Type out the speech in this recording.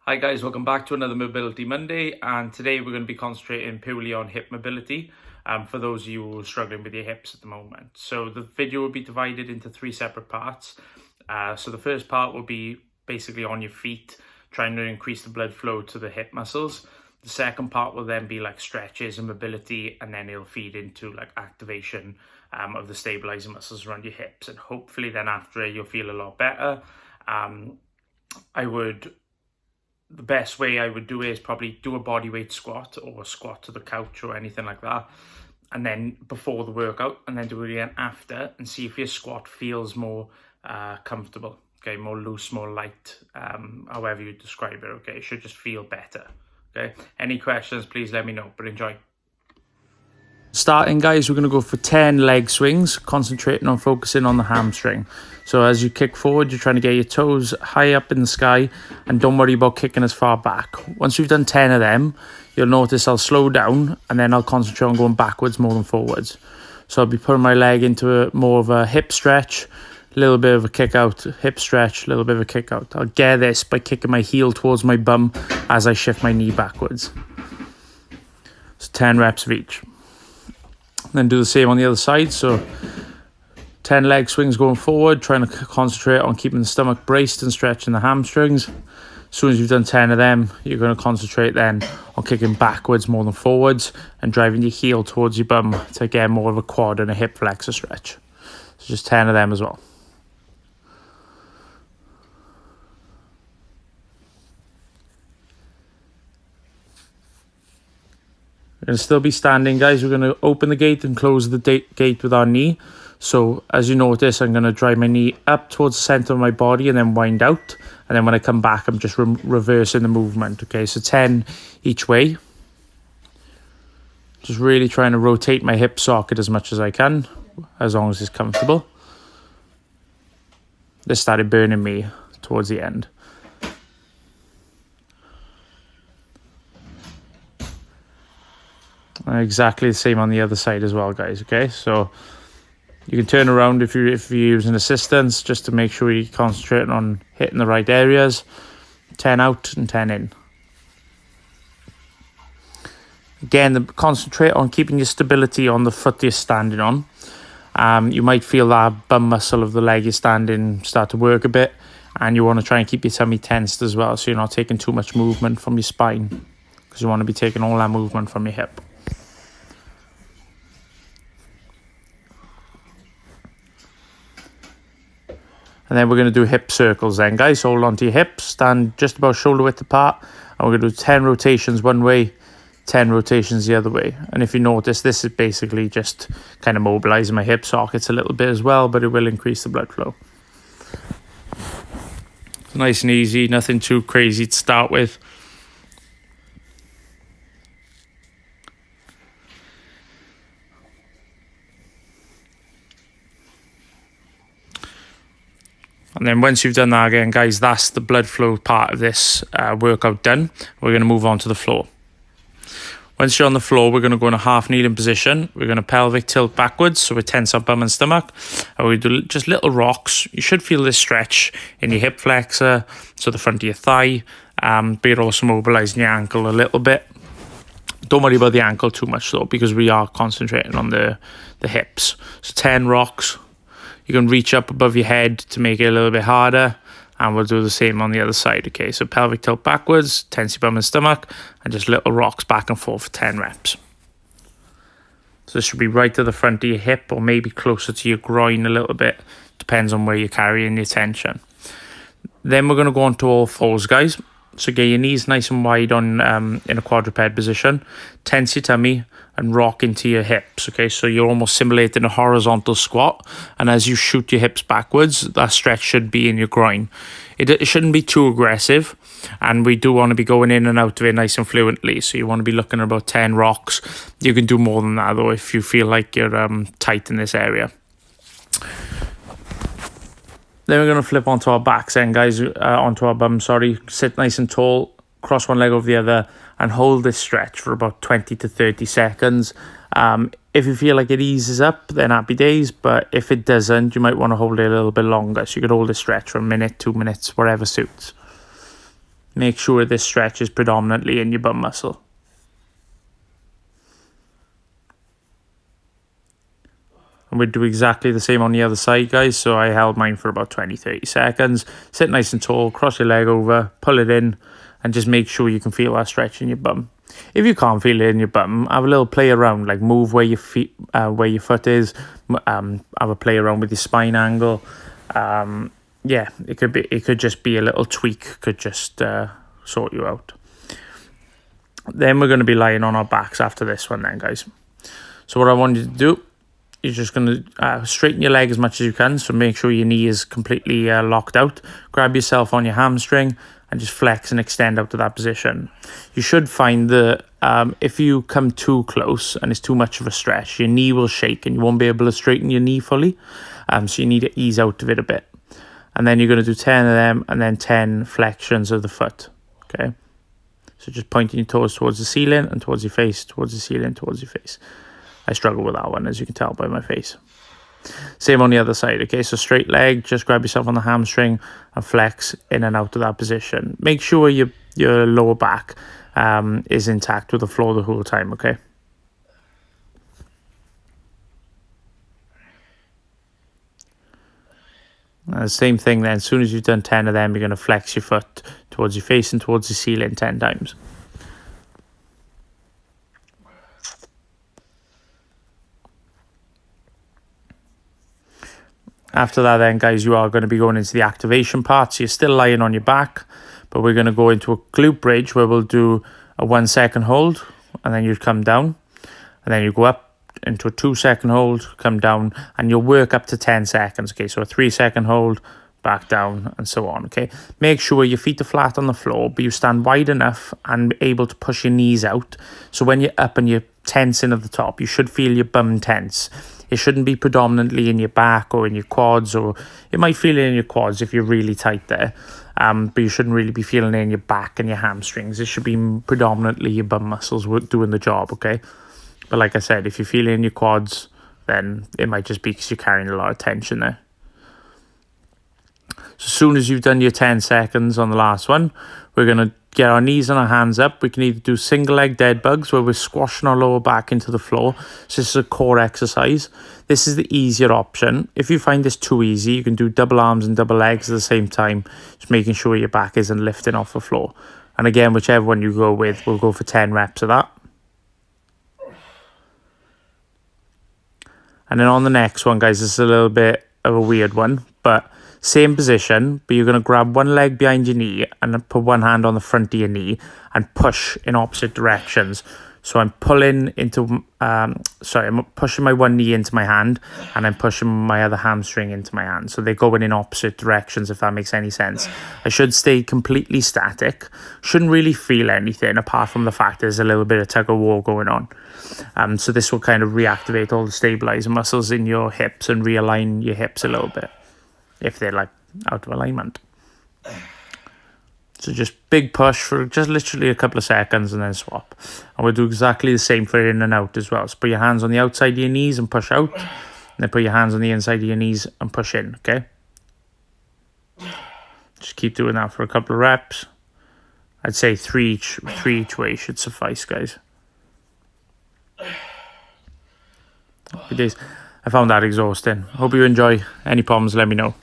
Hi guys, welcome back to another Mobility Monday, and today we're going to be concentrating purely on hip mobility for those of you who are struggling with your hips at the moment. So the video will be divided into three separate parts. So the first part will be basically on your feet, trying to increase the blood flow to the hip muscles. The second part will then be like stretches and mobility, and then it'll feed into like activation of the stabilizing muscles around your hips, and hopefully then after you'll feel a lot better. The best way I would do it is probably do a bodyweight squat or a squat to the couch or anything like that, and then before the workout, and then do it again after, and see if your squat feels more comfortable, okay, more loose, more light, however you describe it, okay. It should just feel better, okay. Any questions, please let me know, but enjoy. Starting, guys, we're going to go for 10 leg swings, concentrating on focusing on the hamstring. So as you kick forward, you're trying to get your toes high up in the sky, and don't worry about kicking as far back. Once you've done 10 of them, you'll notice I'll slow down, and then I'll concentrate on going backwards more than forwards. So I'll be putting my leg into more of a hip stretch, a little bit of a kick out, hip stretch, a little bit of a kick out. I'll get this by kicking my heel towards my bum as I shift my knee backwards. So 10 reps of each. Then do the same on the other side. So 10 leg swings going forward, trying to concentrate on keeping the stomach braced and stretching the hamstrings. As soon as you've done 10 of them, you're going to concentrate then on kicking backwards more than forwards and driving your heel towards your bum to get more of a quad and a hip flexor stretch. So just 10 of them as well. We're going to still be standing, guys. We're going to open the gate and close the gate with our knee. So as you notice, I'm going to drive my knee up towards the center of my body and then wind out. And then when I come back, I'm just reversing the movement. Okay, so 10 each way. Just really trying to rotate my hip socket as much as I can, as long as it's comfortable. This started burning me towards the end. Exactly the same on the other side as well, guys. Okay, so you can turn around if you're using assistance, just to make sure you're concentrating on hitting the right areas. 10 out and 10 in. Again, concentrate on keeping your stability on the foot you're standing on. You might feel that bum muscle of the leg you're standing start to work a bit, and you want to try and keep your tummy tensed as well, so you're not taking too much movement from your spine, because you want to be taking all that movement from your hip. And then we're going to do hip circles then, guys. Hold on to your hips, stand just about shoulder width apart, and we're going to do 10 rotations one way, 10 rotations the other way. And if you notice, this is basically just kind of mobilizing my hip sockets a little bit as well, but it will increase the blood flow. It's nice and easy, nothing too crazy to start with. And then once you've done that again, guys, that's the blood flow part of this workout done. We're going to move on to the floor. Once you're on the floor, we're going to go in a half kneeling position. We're going to pelvic tilt backwards, so we tense our bum and stomach. And we do just little rocks. You should feel this stretch in your hip flexor, so the front of your thigh, but you're also mobilizing your ankle a little bit. Don't worry about the ankle too much though, because we are concentrating on the hips. So 10 rocks. You can reach up above your head to make it a little bit harder, and we'll do the same on the other side. Okay, so pelvic tilt backwards, tense your bum and stomach, and just little rocks back and forth for 10 reps. So this should be right to the front of your hip, or maybe closer to your groin a little bit. Depends on where you're carrying your tension. Then we're going to go on to all fours, guys. So get your knees nice and wide on in a quadruped position. Tense your tummy and rock into your hips. Okay, so you're almost simulating a horizontal squat. And as you shoot your hips backwards, that stretch should be in your groin. It shouldn't be too aggressive. And we do want to be going in and out of it nice and fluently. So you want to be looking at about 10 rocks. You can do more than that though if you feel like you're tight in this area. Then we're going to flip onto our backs then, guys, onto our bum, sorry. Sit nice and tall, cross one leg over the other, and hold this stretch for about 20 to 30 seconds. If you feel like it eases up, then happy days. But if it doesn't, you might want to hold it a little bit longer. So you could hold this stretch for a minute, 2 minutes, whatever suits. make sure this stretch is predominantly in your bum muscle. And we'd do exactly the same on the other side, guys. So I held mine for about 20-30 seconds. Sit nice and tall, cross your leg over, pull it in, and just make sure you can feel that stretch in your bum. If you can't feel it in your bum, have a little play around, like move where your foot is, have a play around with your spine angle. Yeah, it could just be a little tweak, could just sort you out. Then we're going to be lying on our backs after this one then, guys. So what I want you to do, you're just going to straighten your leg as much as you can. So make sure your knee is completely locked out. Grab yourself on your hamstring and just flex and extend out to that position. You should find that if you come too close and it's too much of a stretch, your knee will shake and you won't be able to straighten your knee fully. So you need to ease out of it a bit. And then you're going to do 10 of them and then 10 flexions of the foot. Okay. So just pointing your toes towards the ceiling and towards your face, towards the ceiling, towards your face. I struggle with that one, as you can tell by my face. Same on the other side, okay? So straight leg, just grab yourself on the hamstring and flex in and out of that position. Make sure your lower back is intact with the floor the whole time, okay? Same thing then, as soon as you've done 10 of them, you're going to flex your foot towards your face and towards the ceiling 10 times. After that then, guys, you are going to be going into the activation part. So you're still lying on your back, but we're going to go into a glute bridge where we'll do a 1 second hold, and then you come down, and then you go up into a 2 second hold, come down, and you'll work up to 10 seconds. Okay, so a 3 second hold, back down, and so on. Okay, make sure your feet are flat on the floor, but you stand wide enough and able to push your knees out. So when you're up and you're tensing at the top, you should feel your bum tense. It shouldn't be predominantly in your back or in your quads, or it might feel it in your quads if you're really tight there. But you shouldn't really be feeling it in your back and your hamstrings. It should be predominantly your bum muscles doing the job, okay? But like I said, if you feel it in your quads, then it might just be because you're carrying a lot of tension there. So as soon as you've done your 10 seconds on the last one, we're going to get our knees and our hands up. We can either do single leg dead bugs where we're squashing our lower back into the floor. So this is a core exercise. This is the easier option. If you find this too easy, you can do double arms and double legs at the same time, just making sure your back isn't lifting off the floor. And again, whichever one you go with, we'll go for 10 reps of that. And then on the next one, guys, this is a little bit of a weird one, but same position, but you're going to grab one leg behind your knee and put one hand on the front of your knee and push in opposite directions. So I'm pulling into, I'm pushing my one knee into my hand and I'm pushing my other hamstring into my hand. So they're going in opposite directions, if that makes any sense. I should stay completely static. Shouldn't really feel anything apart from the fact there's a little bit of tug of war going on. So this will kind of reactivate all the stabilizer muscles in your hips and realign your hips a little bit if they're like out of alignment. So just big push for just literally a couple of seconds and then swap. And we'll do exactly the same for in and out as well. So put your hands on the outside of your knees and push out. And then put your hands on the inside of your knees and push in, okay? Just keep doing that for a couple of reps. I'd say three each way should suffice, guys. Happy days. I found that exhausting. Hope you enjoy. Any problems, let me know.